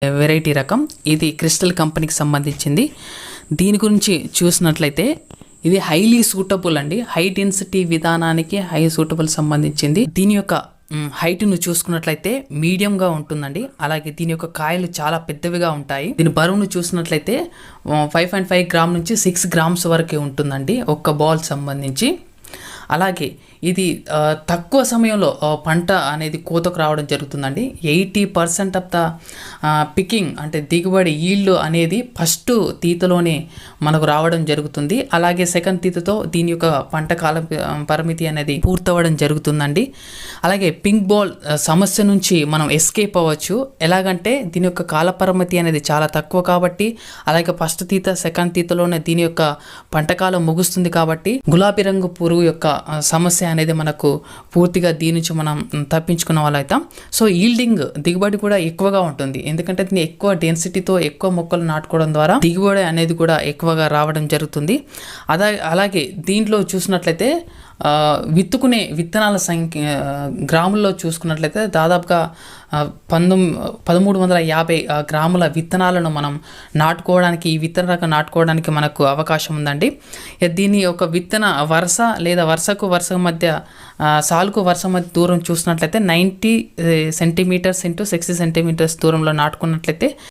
Variety రకం. ఇది crystal కంపెనీకి సంబంధించింది. దీని గురించి చూసినట్లయితే ఇది హైలీ సూటబుల్ అండి. హై డెన్సిటీ విధానానికి హై సూటబుల్ సంబంధించింది. దీని యొక్క హైట్ను చూసుకున్నట్లయితే మీడియంగా ఉంటుందండి. అలాగే దీని యొక్క కాయలు చాలా పెద్దవిగా ఉంటాయి. దీని బరువును చూసినట్లయితే 5.5 గ్రామ్ నుంచి 6 గ్రామ్స్ వరకే ఉంటుందండి ఒక్క బాల్ సంబంధించి. అలాగే ఇది తక్కువ సమయంలో పంట అనేది కోతకు రావడం జరుగుతుందండి. 80% ఆఫ్ ద పికింగ్ అంటే దిగుబడి ఈల్డ్ అనేది ఫస్ట్ తీతలోనే మనకు రావడం జరుగుతుంది. అలాగే సెకండ్ తీతతో దీని యొక్క పంట కాల పరిమితి అనేది పూర్తవడం జరుగుతుందండి. అలాగే పింక్ బాల్ సమస్య నుంచి మనం ఎస్కేప్ అవ్వచ్చు. ఎలాగంటే దీని యొక్క కాల పరిమితి అనేది చాలా తక్కువ కాబట్టి, అలాగే ఫస్ట్ తీత సెకండ్ తీతలోనే దీని యొక్క పంటకాలం ముగుస్తుంది కాబట్టి గులాబీ రంగు పురుగు యొక్క సమస్య అనేది మనకు పూర్తిగా దీని నుంచి మనం తప్పించుకున్న వాళ్ళు అవుతాం. సో ఈల్డింగ్ దిగుబడి కూడా ఎక్కువగా ఉంటుంది. ఎందుకంటే దీన్ని ఎక్కువ డెన్సిటీతో ఎక్కువ మొక్కలు నాటుకోవడం ద్వారా దిగుబడి అనేది కూడా ఎక్కువగా రావడం జరుగుతుంది. అలాగే దీంట్లో చూసినట్లయితే విత్తుకునే విత్తనాల సంఖ్య గ్రాముల్లో చూసుకున్నట్లయితే దాదాపుగా 1350 గ్రాముల విత్తనాలను మనం నాటుకోవడానికి, ఈ విత్తన రకం నాటుకోవడానికి మనకు అవకాశం ఉందండి. దీని ఒక విత్తన వరుస లేదా వరుసకు వరుస మధ్య సాలుకు వరుస మధ్య దూరం చూసినట్లయితే 90 సెంటీమీటర్స్ ఇంటూ 60 సెంటీమీటర్స్ దూరంలో నాటుకున్నట్లయితే